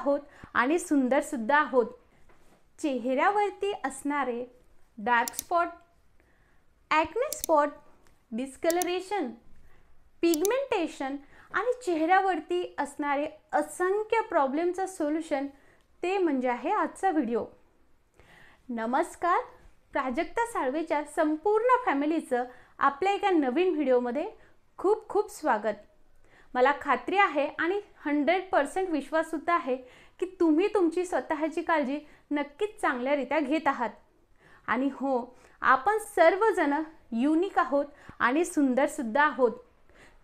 आहोत आणि सुंदर सुद्धा आहोत। चेहऱ्यावरती असणारे dark spot, acne spot, discolouration, pigmentation आणि चेहऱ्यावरती असणारे असंख्य प्रॉब्लेमचं सोल्युशन ते म्हणजे आहे आजचा व्हिडिओ। नमस्कार, प्राजक्ता साळवेच्या संपूर्ण फॅमिलीचं आपल्या एका नवीन व्हिडिओमध्ये खूप खूप स्वागत। मला खात्री आहे आणि 100% विश्वास सुद्धा आहे की तुम्ही तुमची स्वतःची काळजी नक्कीच चांगल्यारीत्या घेत आहात। आणि हो, आपण सर्वजण युनिक आहोत आणि सुंदर सुद्धा आहोत।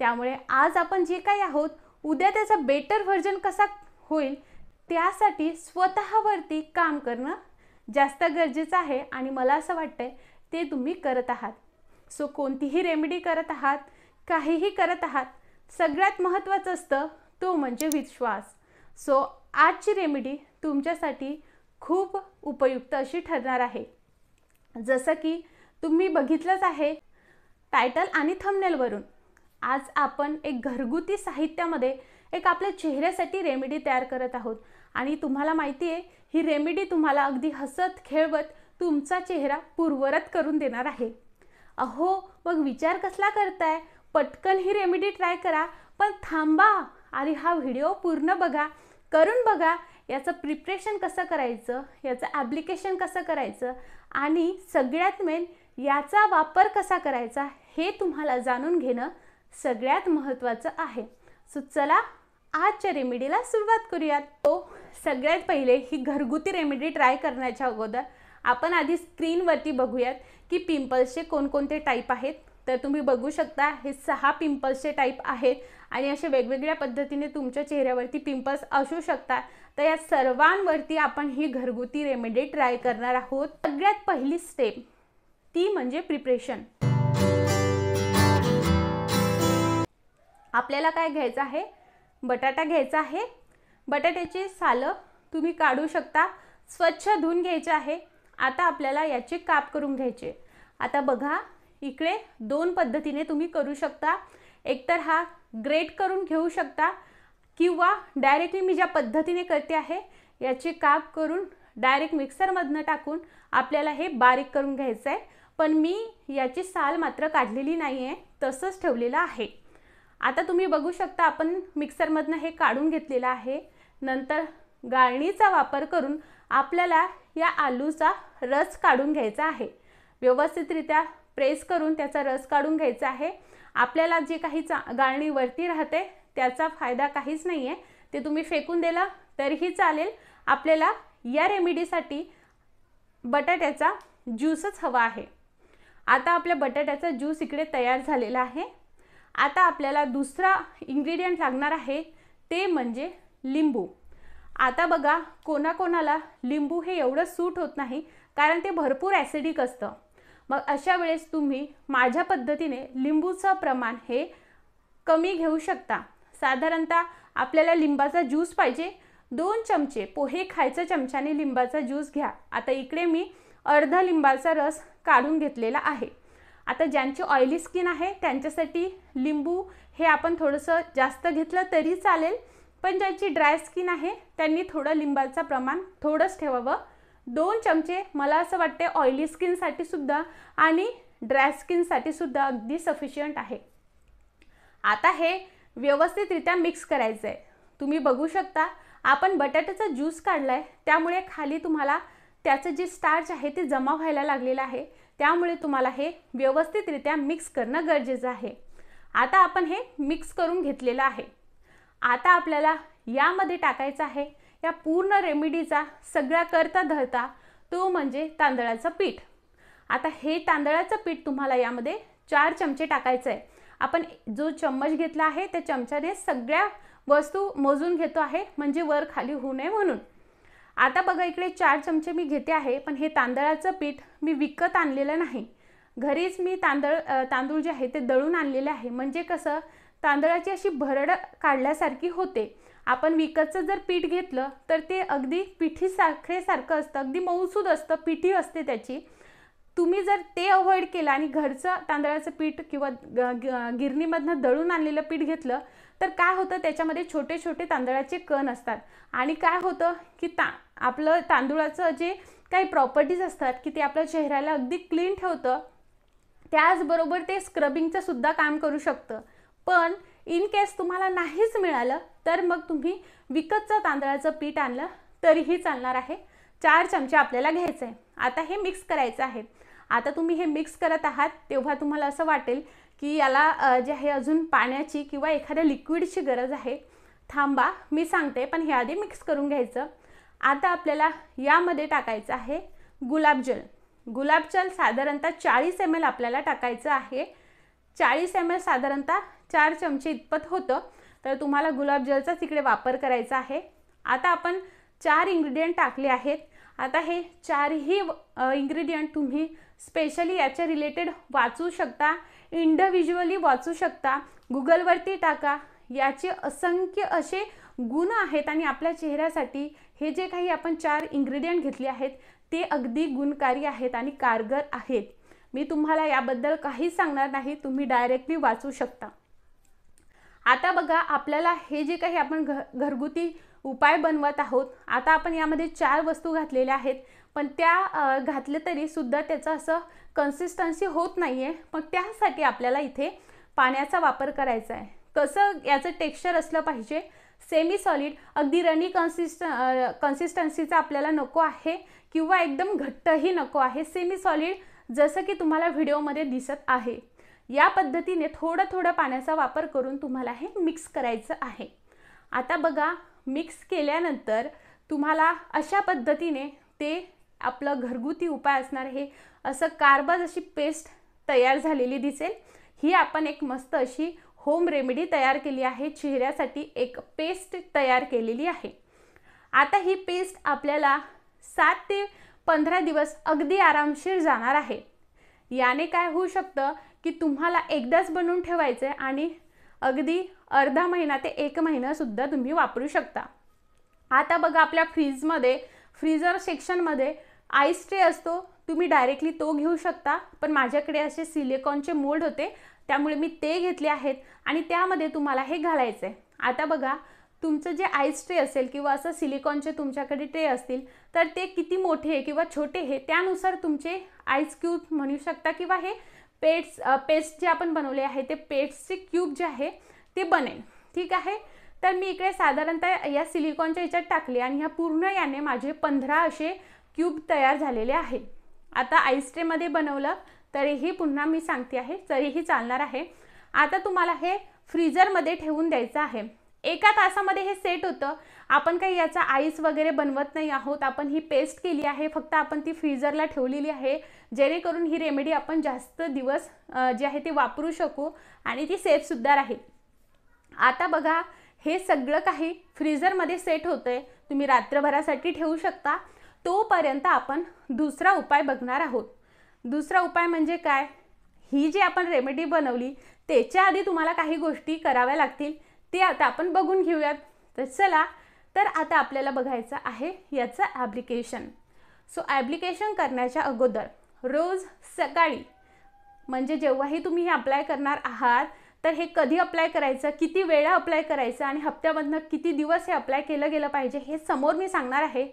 त्यामुळे आज आपण जे काही आहोत उद्या त्याचा बेटर व्हर्जन कसा होईल त्यासाठी स्वतःवरती काम करणं जास्त गरजेचं आहे आणि मला असं वाटतंय ते तुम्ही करत आहात। सो कोणतीही रेमेडी करत आहात, काहीही करत आहात, सगळ्यात महत्त्वाचं असतं तो म्हणजे विश्वास। सो आजची रेमेडी तुमच्यासाठी खूप उपयुक्त अशी ठरणार आहे। जसं की तुम्ही बघितलंच आहे टायटल आणि थंबनेलवरून, आज आपण एक घरगुती साहित्यामध्ये एक आपल्या चेहऱ्यासाठी रेमेडी तयार करत आहोत। आणि तुम्हाला माहिती आहे ही रेमेडी तुम्हाला अगदी हसत खेळवत तुमचा चेहरा पूर्वरत करून देणार आहे। अहो, मग विचार कसला करताय? पटकन ही रेमेडी ट्राय करा, पण थांबा आणि हा व्हिडिओ पूर्ण बघा, करून बघा याचं प्रिपरेशन कसं करायचं, याचं ॲप्लिकेशन कसं करायचं आणि सगळ्यात मेन याचा वापर कसा करायचा हे तुम्हाला जाणून घेणं सगळ्यात महत्त्वाचं आहे। सो चला आजच्या रेमेडीला सुरुवात करूयात। तो सगळ्यात पहिले ही घरगुती रेमेडी ट्राय करण्याच्या अगोदर आपण आधी स्क्रीनवरती बघूयात की पिंपल्सचे कोणकोणते टाईप आहेत। तर तुम्ही बघू शकता हे 6 पिंपल्सचे टाईप आहेत आणि असे वेगवेगळ्या पद्धतीने तुमच्या चेहऱ्यावरती पिंपल्स असू शकतात। तर या सर्वांवरती आपण ही घरगुती रेमेडी ट्राय करणार आहोत। सगळ्यात पहिली स्टेप ती म्हणजे प्रिपरेशन। आपल्याला काय घ्यायचं आहे? बटाटा घ्यायचा आहे। बटाट्याची सालं तुम्ही काढू शकता, स्वच्छ धुवून घ्यायचे आहे। आता आपल्याला याचे काप करून घ्यायचे। आता बघा इकडे 2 पद्धतीने तुम्ही करू शकता। एकतर हा ग्रेट करून घेऊ शकता किंवा डायरेक्टली मी ज्या पद्धतीने करते आहे याचे काप करून डायरेक्ट मिक्सरमधनं टाकून आपल्याला हे बारीक करून घ्यायचं आहे। पण मी याची साल मात्र काढलेली नाही आहे, तसंच ठेवलेलं आहे। आता तुम्ही बघू शकता आपण मिक्सरमधनं हे काढून घेतलेलं आहे। नंतर गाळणीचा वापर करून आपल्याला या आलूचा रस काढून घ्यायचा आहे। व्यवस्थितरित्या प्रेस करून त्याचा रस काढून घ्यायचा आहे। आपल्याला जे काही गाळणी वरती राहते त्याचा फायदा काहीच नाही आहे, ते तुम्ही फेकून दिलं तरीही चालेल। आपल्याला या रेमेडीसाठी बटाट्याचा ज्यूसच हवा आहे। आता आपल्या बटाट्याचा ज्यूस इकडे तयार झालेला आहे। आता आपल्याला दुसरा इन्ग्रेडियंट लागणार आहे ते म्हणजे लिंबू। आता बघा कोणाकोणाला लिंबू हे एवढं सूट होत नाही कारण ते भरपूर ॲसिडिक असतं। मग अशा वेळेस तुम्ही माझ्या पद्धतीने लिंबूचं प्रमाण हे कमी घेऊ शकता। साधारणतः आपल्याला लिंबाचा ज्यूस पाहिजे 2 चमचे, पोहे खायच्या चमच्याने लिंबाचा ज्यूस घ्या। आता इकडे मी अर्धा लिंबाचा रस काढून घेतलेला आहे। आता ज्यांची ऑइली स्किन आहे त्यांच्यासाठी लिंबू हे आपण थोडंसं जास्त घेतलं तरी चालेल, पण ज्यांची ड्राय स्किन आहे त्यांनी थोडं लिंबाचं प्रमाण थोडंच ठेवावं। 2 चमचे मला असं वाटते ऑइली स्किनसाठी सुद्धा आणि ड्राय स्किनसाठी सुद्धा अगदी सफिशियंट आहे। आता हे व्यवस्थितरित्या मिक्स करायचं आहे। तुम्ही बघू शकता आपण बटाट्याचा ज्यूस काढलाय त्यामुळे खाली तुम्हाला त्याचं जे स्टार्च आहे ते जमा व्हायला लागलेलं आहे, त्यामुळे तुम्हाला हे व्यवस्थितरित्या मिक्स करणं गरजेचं आहे। आता आपण हे मिक्स करून घेतलेलं आहे। आता आपल्याला यामध्ये टाकायचं आहे या पूर्ण रेमेडीचा सगळा करता धरता तो म्हणजे तांदळाचं पीठ। आता हे तांदळाचं पीठ तुम्हाला यामध्ये 4 चमचे टाकायचं आहे। आपण जो चम्मच घेतला आहे त्या चमच्याने सगळ्या वस्तू मोजून घेतो आहे म्हणजे वर खाली होऊ नये म्हणून। आता बघा इकडे 4 चमचे मी घेते आहे, पण हे तांदळाचं पीठ मी विकत आणलेलं नाही, घरीच मी तांदूळ जे आहे ते दळून आणलेले आहे। म्हणजे कसं तांदळाची अशी भरड काढल्यासारखी होते। आपण विकतचं जर पीठ घेतलं तर ते अगदी पिठी साखरेसारखं असतं, अगदी मऊसूद असतं, पिठी असते त्याची। तुम्ही जर ते अवॉइड केलं आणि घरचं तांदळाचं पीठ किंवा गिरणीमधनं दळून आणलेलं पीठ घेतलं तर काय होतं, त्याच्यामध्ये छोटे छोटे तांदळाचे कण असतात आणि काय होतं की आपलं तांदूळाचं जे काही प्रॉपर्टीज असतात की ते आपल्या चेहऱ्याला अगदी क्लीन ठेवतं, त्याचबरोबर ते स्क्रबिंगचं सुद्धा काम करू शकतं. पण इन केस तुम्हाला नाहीच मिळालं तर मग तुम्ही विकतचं तांदळाचं पीठ आणलं तरीही चालणार आहे. 4 चमचे आपल्याला घ्यायचं आहे. आता हे मिक्स करायचं आहे. आता तुम्ही हे मिक्स करत आहात तेव्हा तुम्हाला असं वाटेल की याला जे आहे अजून पाण्याची किंवा एखाद्या लिक्विडची गरज आहे. थांबा, मी सांगते, पण हे आधी मिक्स करून घ्यायचं. आता आपल्याला यामध्ये टाकायचं आहे गुलाबजल. गुलाबजल साधारणतः 40 ml आपल्याला टाकायचं आहे. 40 ml साधारणतः 4 चमचे इतपत होतं, तर तुम्हाला गुलाबजलचाच इकडे वापर करायचा आहे. आता आपण 4 इंग्रेडियंट टाकले आहेत. आता हे 4ही इंग्रेडियंट तुम्ही स्पेशली याच्या रिलेटेड वाचू शकता, इंडिव्हिज्युअली वाचू शकता, गुगलवरती टाका. याचे असंख्य असे गुण आहेत आणि आपल्या चेहऱ्यासाठी हे जे काही आपण 4 इंग्रेडियंट घेतले आहेत ते अगदी गुणकारी आहेत आणि कारगर आहेत. मी तुम्हाला याबद्दल काही सांगणार नाही, तुम्ही डायरेक्टली वाचू शकता. आता बघा, आपल्याला हे जे काही आपण घरगुती उपाय बनवत आहोत, आता आपण यामध्ये 4 वस्तू घातलेल्या आहेत, पण त्या घातले तरी सुद्धा त्याचं असं कन्सिस्टन्सी होत नाही आहे. मग त्यासाठी आपल्याला इथे पाण्याचा वापर करायचा आहे. कसं याचं टेक्स्चर असलं पाहिजे, सेमी सॉलिड, अगदी रनी कन्सिस्टन्सीचा आपल्याला नको आहे किंवा एकदम घट्टही नको आहे. सेमी सॉलिड, जसं की तुम्हाला व्हिडिओमध्ये दिसत आहे. या पद्धतीने थोडं थोडं पाण्याचा वापर करून तुम्हाला हे मिक्स करायचं आहे. आता बघा, मिक्स केल्यानंतर तुम्हाला अशा पद्धतीने ते आपलं घरगुती उपाय असणार हे असं कारबाज अशी पेस्ट तयार झालेली दिसेल. ही आपण एक मस्त अशी होम रेमेडी तयार केली आहे. चेहऱ्यासाठी एक पेस्ट तयार केलेली आहे. आता ही पेस्ट आपल्याला 7 ते 15 दिवस अगदी आरामशीर जाणार आहे. याने काय होऊ शकतं की तुम्हाला एकदाच बनवून ठेवायचं आहे आणि अगदी अर्धा महिना ते 1 महिना सुद्धा तुम्ही वापरू शकता. आता बघा, आपल्या फ्रीजर सेक्शनमध्ये आईस ट्रे असतो, तुम्ही डायरेक्टली तो घेऊ शकता. पण माझ्याकडे असे सिलिकॉनचे मोल्ड होते त्यामुळे मी ते घेतले आहेत आणि त्यामध्ये तुम्हाला हे घालायचं आहे. आता बघा, तुमचं जे आईस ट्रे असेल किंवा असं सिलिकॉनचे तुमच्याकडे ट्रे असतील तर ते किती मोठे किंवा छोटे हे त्यानुसार तुमचे आईस क्यूब म्हणू शकता किंवा हे पेस्ट जे आपण बनवले आहे ते पेस्टचे क्यूब जे आहे ते बनेल. ठीक आहे. तर मी इकडे साधारणतः या सिलिकॉनच्या ह्याच्यात टाकले आणि ह्या पूर्ण याने माझे 15 असे क्यूब तयार झालेले आहेत. आता आईस ट्रेमध्ये बनवलं तरीही पुन्हा मी सांगते आहे तरीही चालणार आहे. आता तुम्हाला हे फ्रीजरमध्ये ठेवून द्यायचं आहे. 1 तासामध्ये हे सेट होतं. आपण काही याचा आईस वगैरे बनवत नाही आहोत, आपण ही पेस्ट केली आहे, फक्त आपण ती फ्रीजरला ठेवलेली आहे जेणेकरून ही रेमेडी आपण जास्त दिवस जे आहे ते वापरू शकू आणि ती सेफसुद्धा राहील. आता बघा, हे सगळं काही फ्रीजरमध्ये सेट होतंय. तुम्ही रात्रभरासाठी ठेवू शकता. तोपर्यंत आपण दुसरा उपाय बघणार आहोत. दुसरा उपाय म्हणजे काय, ही जी आपण रेमेडी बनवली त्याच्या आधी तुम्हाला काही गोष्टी कराव्या लागतील, ते आता आपण बघून घेऊयात. तर चला, तर आता आपल्याला बघायचं आहे याचं ॲप्लिकेशन. सो ॲप्लिकेशन करण्याच्या अगोदर रोज सकाळी, म्हणजे जेव्हाही तुम्ही हे अप्लाय करणार आहात तर हे कधी अप्लाय करायचं, किती वेळा अप्लाय करायचं आणि हप्त्यामधनं किती दिवस हे अप्लाय केलं गेलं पाहिजे हे समोर मी सांगणार आहे.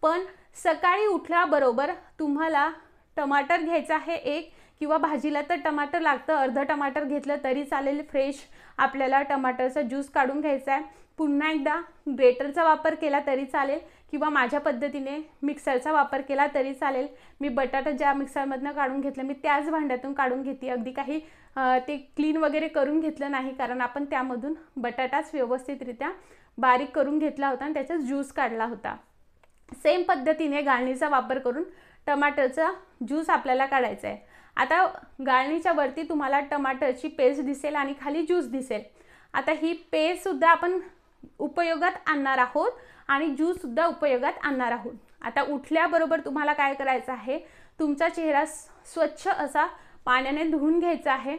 पण सकाळी उठल्याबरोबर तुम्हाला टमाटर घ्यायचं आहे 1, किंवा भाजीला तर टमाटर लागतं, अर्धं टमाटर घेतलं तरी चालेल. फ्रेश आपल्याला टमाटरचा ज्यूस काढून घ्यायचा आहे. पुन्हा एकदा ग्रेटरचा वापर केला तरी चालेल किंवा माझ्या पद्धतीने मिक्सरचा वापर केला तरी चालेल. मी बटाटा ज्या मिक्सरमधनं काढून घेतलं मी त्याच भांड्यातून काढून घेते. अगदी काही ते क्लीन वगैरे करून घेतलं नाही, कारण आपण त्यामधून बटाटाच व्यवस्थितरित्या बारीक करून घेतला होता आणि त्याचा ज्यूस काढला होता. सेम पद्धतीने गाळणीचा वापर करून टमाटरचा ज्यूस आपल्याला काढायचा आहे. आता गाळणीच्या वरती तुम्हाला टमाटरची पेस्ट दिसेल आणि खाली ज्यूस दिसेल. आता ही पेस्टसुद्धा आपण उपयोगात आणणार आहोत आणि ज्यूससुद्धा उपयोगात आणणार आहोत. आता उठल्याबरोबर तुम्हाला काय करायचं आहे, तुमचा चेहरा स्वच्छ असा पाण्याने धुवून घ्यायचा आहे.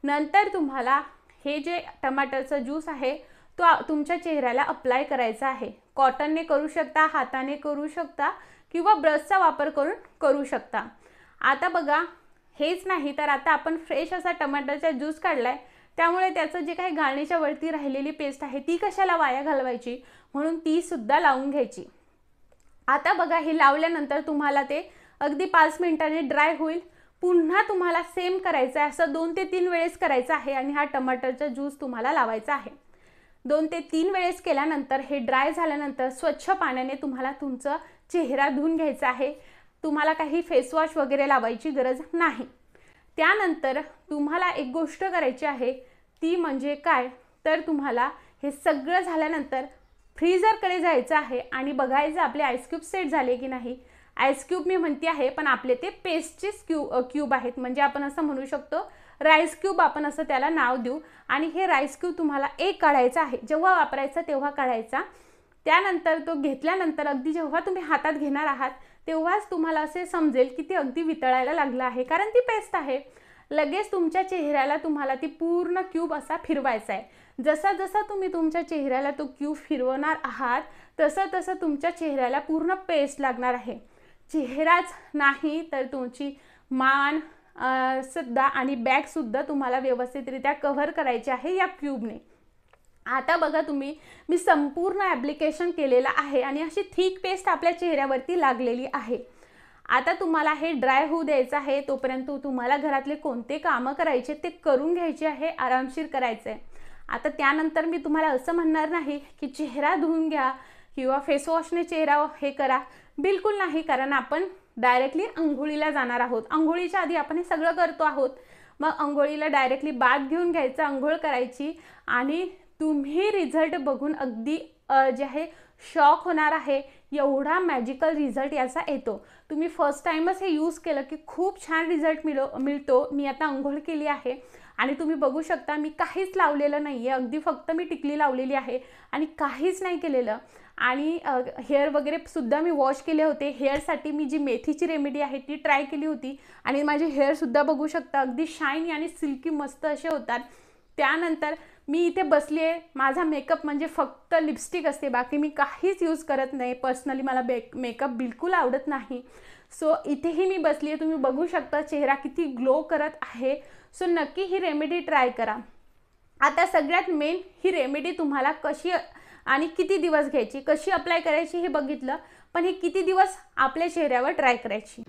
नंतर तुम्हाला हे जे टमाटरचा ज्यूस आहे तो तुमच्या चेहऱ्याला अप्लाय करायचा आहे. कॉटनने करू शकता, हाताने करू शकता किंवा ब्रशचा वापर करून करू शकता. आता बघा, हेच नाही तर आता आपण फ्रेश असा टमाटरचा ज्यूस काढलाय, त्यामुळे त्याचं जे काही गाळणीच्या वरती राहिलेली पेस्ट आहे ती कशाला वाया घालवायची, म्हणून ती सुद्धा लावून घ्यायची। आता बघा, हे लावल्यानंतर तुम्हाला ते अगदी 5 मिनिटांनी ड्राय होईल। पुन्हा तुम्हाला सेम करायचं आहे, असं 2 ते 3 वेळेस करायचं आहे आणि हा टमाटरचा ज्यूस तुम्हाला लावायचा आहे। 2 ते 3 वेळेस केल्यानंतर हे ड्राय झाल्यानंतर स्वच्छ पाण्याने तुम्हाला तुमचा चेहरा धुवून घ्यायचा आहे। तुम्हाला काही फेस वॉश वगैरे लावायची गरज नाही। त्यानंतर तुम्हाला एक गोष्ट करायची आहे, ती म्हणजे काय, तर तुम्हाला हे सगळं झाल्यानंतर फ्रीजरकडे जायचं आहे आणि बघायचं आपले आईस क्यूब सेट झाले की नाही। आईस क्यूब मी म्हणते आहे, पण आपले ते पेस्टचे क्यूब आहेत, म्हणजे आपण असं म्हणू शकतो राईस क्यूब, आपण असं त्याला नाव देऊ। आणि हे राईस क्यूब तुम्हाला एक काढायचा आहे, जेव्हा वापरायचा तेव्हा काढायचा। त्यानंतर तो घेतल्यानंतर अगदी जेव्हा तुम्ही हातात घेणार आहात तेव्हाच तुम्हाला असे समजेल की ते अगदी वितळायला लागलं आहे, कारण ती पेस्ट आहे। लगेच तुमच्या चेहऱ्याला तुम्हाला ती पूर्ण क्यूब असा फिरवायचा आहे। जसा जसा तुम्ही तुमच्या चेहऱ्याला तो क्यूब फिरवणार आहात तसं तसं तुमच्या चेहऱ्याला पूर्ण पेस्ट लागणार आहे। चेहराच नाही तर तुमची मान सुद्धा आणि बॅक सुद्धा तुम्हाला व्यवस्थितरित्या कव्हर करायची आहे या क्यूबने। आता बघा तुम्ही, मी संपूर्ण ॲप्लिकेशन केलेलं आहे आणि अशी थिक पेस्ट आपल्या चेहऱ्यावरती लागलेली आहे। आता तुम्हाला हे ड्राय होऊ द्यायचं आहे, तोपर्यंत तुम्हाला घरातले कोणते कामं करायचे ते करून घ्यायचे आहे, आरामशीर करायचं आहे। आता त्यानंतर मी तुम्हाला असं म्हणणार नाही की चेहरा धुवून घ्या किंवा फेस वॉशने चेहरा हे करा, बिलकुल नाही, कारण आपण डायरेक्टली अंघोळीला जाणार आहोत। अंघोळीच्या आधी आपण हे सगळं करतो आहोत, मग अंघोळीला डायरेक्टली बाथ घेऊन घ्यायचं, अंघोळ करायची आणि तुम्ही रिझल्ट बघून अगदी जे आहे शॉक होणार आहे, एवढा मॅजिकल रिझल्ट याचा येतो। तुम्ही फर्स्ट टाइमच हे यूज केलं की खूप छान रिझल्ट मिळतो। मी आता अंघोळ केली आहे आणि तुम्ही बघू शकता मी काहीच लावलेलं नाही आहे, अगदी फक्त मी टिकली लावलेली आहे आणि काहीच नाही केलेलं। आणि हेअर वगैरे सुद्धा मी वॉश केले होते। हेअरसाठी मी जी मेथीची रेमेडी आहे ती ट्राय केली होती आणि माझे हेअरसुद्धा बघू शकता अगदी शायनी आणि सिल्की मस्त असे होतात। त्यानंतर मी इथे बसली आहे, माझा मेकअप म्हणजे फक्त लिपस्टिक असते, बाकी मी काहीच यूज करत नाही। पर्सनली मला मेकअप बिलकुल आवडत नाही। सो इथेही मी बसली आहे, तुम्ही बघू शकता चेहरा किती ग्लो करत आहे। सो नक्की ही रेमेडी ट्राय करा। आता सगळ्यात मेन, ही रेमेडी तुम्हाला कशी आणि किती दिवस घ्यायची, कशी अप्लाय करायची हे बघितलं, पण ही किती दिवस आपल्या चेहऱ्यावर ट्राय करायची।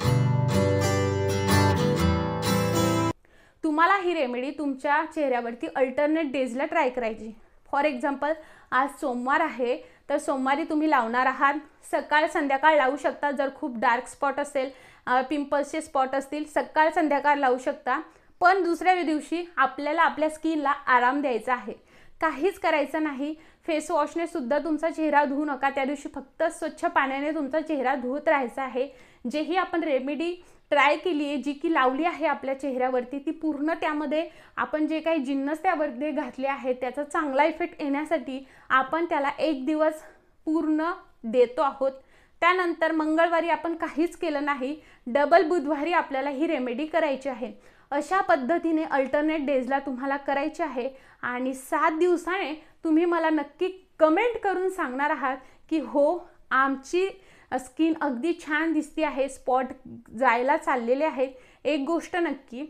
तुम्हाला ही रेमेडी तुमच्या चेहऱ्यावरती अल्टरनेट डेजला ट्राय करायची। फॉर एक्झाम्पल, आज सोमवार आहे तर सोमवारी तुम्ही लावणार आहात, सकाळ संध्याकाळ लावू शकता। जर खूप डार्क स्पॉट असेल, पिंपल्सचे स्पॉट असतील, सकाळ संध्याकाळ लावू शकता। पण दुसऱ्या दिवशी आपल्याला आपल्या स्किनला आराम द्यायचा आहे, काहीच करायचं नाही। फेस वॉशने सुद्धा तुमचा चेहरा धुवू नका, त्या दिवशी फक्त स्वच्छ पाण्याने तुमचा चेहरा धुवत राहायचा आहे। जेही आपण रेमेडी ट्राय केली आहे, जी की लावली आहे आपल्या चेहऱ्यावरती, ती पूर्ण त्यामध्ये आपण जे काही जिन्नस त्यावरती घातले आहेत त्याचा चांगला इफेक्ट येण्यासाठी आपण त्याला 1 दिवस पूर्ण देतो आहोत। त्यानंतर मंगळवारी आपण काहीच केलं नाही, डबल बुधवारी आपल्याला ही रेमेडी करायची आहे। अशा पद्धतीने अल्टरनेट डेजला तुम्हाला करायचे आहे आणि 7 दिवसाने तुम्ही मला नक्की कमेंट करून सांगणार आहात की हो, आमची स्किन अगदी छान दिसते आहे, स्पॉट जायला चाललेले आहेत। एक गोष्ट नक्की,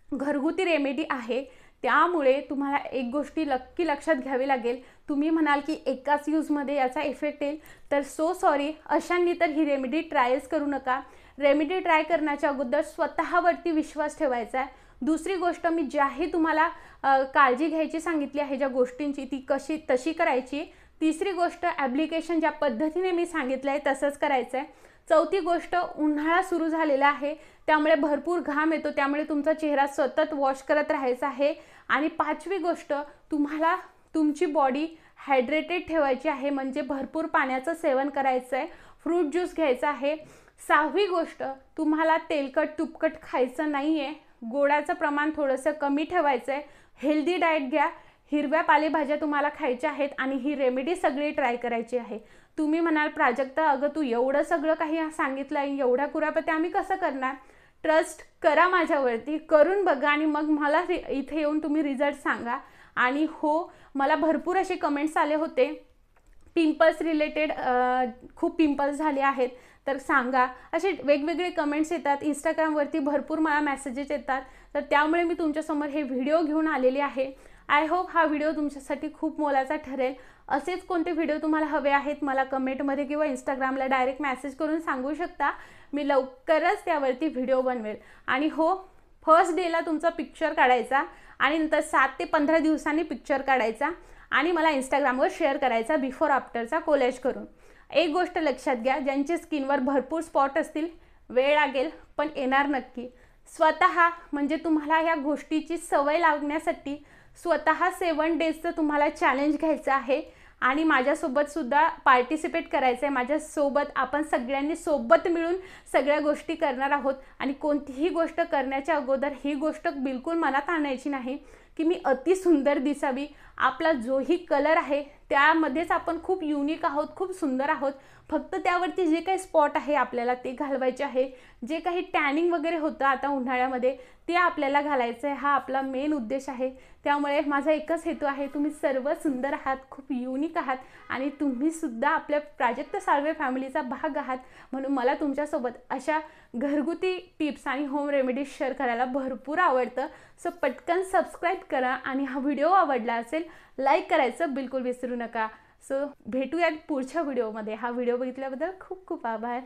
घरगुती रेमेडी आहे, त्यामुळे तुम्हाला एक गोष्टी नक्की लक्षात घ्यावी लागेल। तुम्ही म्हणाल की एकाच यूजमध्ये याचा इफेक्ट येईल, तर सो सॉरी, अशांनी तर ही रेमेडी ट्रायच करू नका। रेमेडी ट्राय करण्याच्या अगोदर स्वतःवरती विश्वास ठेवायचा आहे। दुसरी गोष्ट, मी ज्याही तुम्हाला काळजी घ्यायची सांगितली आहे ज्या गोष्टींची, ती तशी करायची। तिसरी गोष्ट, ॲप्लिकेशन ज्या पद्धतीने मी सांगितलं आहे तसंच करायचं आहे। चौथी गोष्ट, उन्हाळा सुरू झालेला आहे त्यामुळे भरपूर घाम येतो, त्यामुळे तुमचा चेहरा सतत वॉश करत राहायचा आहे। आणि 5वी गोष्ट, तुम्हाला तुमची बॉडी हायड्रेटेड ठेवायची आहे, म्हणजे भरपूर पाण्याचं सेवन करायचं आहे, फ्रूट ज्यूस घ्यायचा आहे। 6वी गोष्ट, तुम्हाला तेलकट तुपकट खायचं नाही आहे, गोडाचं प्रमाण थोडंसं कमी ठेवायचं आहे, हेल्दी डाएट घ्या, हिरव्या पालेभाज्या तुम्हाला खायच्या आहेत आणि ही रेमेडी सगळी ट्राय करायची आहे। तुम्ही म्हणाल प्राजक्ता, अगं तू एवढं सगळं काही सांगितलं आहे, एवढ्या कुरापत्या आम्ही कसं करणार? ट्रस्ट करा माझ्यावरती, करून बघा आणि मग मला इथे येऊन तुम्ही रिझल्ट सांगा। आणि हो, मला भरपूर असे कमेंट्स आले होते पिंपल्स रिलेटेड, खूप पिंपल्स झाले आहेत, तर सांगा. असे वेगवेगळे कमेंट्स येतात, इंस्टाग्रामवरती भरपूर मला मेसेजेस येतात, तर त्यामुळे मी तुमच्यासमोर हे व्हिडिओ घेऊन आलेली आहे. आय होप हा व्हिडिओ तुमच्यासाठी खूप मोलाचा ठरेल. असेच कोणते व्हिडिओ तुम्हाला हवे आहेत मला कमेंटमध्ये किंवा इंस्टाग्रामला डायरेक्ट मेसेज करून सांगू शकता. मी लवकरच त्यावरती व्हिडिओ बनवेल. आणि हो, फर्स्ट डेला तुमचा पिक्चर काढायचा आणि नंतर 7 ते 15 दिवसांनी पिक्चर काढायचा आणि मला इंस्टाग्रामवर शेअर करायचा बिफोर आफ्टरचा कोलॅज करून. एक गोष्ट लक्षात घ्या, ज्यांच्या स्किनवर भरपूर स्पॉट असतील, वेळ लागेल पण येणार नक्की. स्वतः म्हणजे तुम्हाला ह्या गोष्टीची सवय लागण्यासाठी स्वतः 7 डेजचं तुम्हाला चॅलेंज घ्यायचं आहे आणि माझ्यासोबत सुद्धा पार्टिसिपेट करायचं आहे. माझ्यासोबत आपण सगळ्यांनी सोबत मिळून सगळ्या गोष्टी करणार आहोत. आणि कोणतीही गोष्ट करण्याच्या अगोदर ही गोष्ट बिलकुल मनात आणायची नाही की मी अति सुंदर दिसावी. आपला जोही कलर आहे त्यामध्येच आपण खूप युनिक आहोत, खूप सुंदर आहोत. फक्त त्यावरती जे काही स्पॉट आहे आपल्याला ते घालवायचे आहे. जे काही टॅनिंग वगैरे होतं आता उन्हाळ्यामध्ये ते आपल्याला घालायचं आहे. हा आपला मेन उद्देश आहे. त्यामुळे माझा एकच हेतू आहे, तुम्ही सर्व सुंदर आहात, खूप युनिक आहात आणि तुम्हीसुद्धा आपल्या प्राजक्त साळवे फॅमिलीचा भाग आहात. म्हणून मला तुमच्यासोबत अशा घरगुती टिप्स आणि होम रेमेडीज शेअर करायला भरपूर आवडतं. सो पटकन सबस्क्राईब करा आणि हा व्हिडिओ आवडला असेल लाईक करायचं बिलकुल विसरू नका. सो भेटूयात पुढच्या व्हिडिओमध्ये. हा व्हिडिओ बघितल्याबद्दल खूप खूप आभार.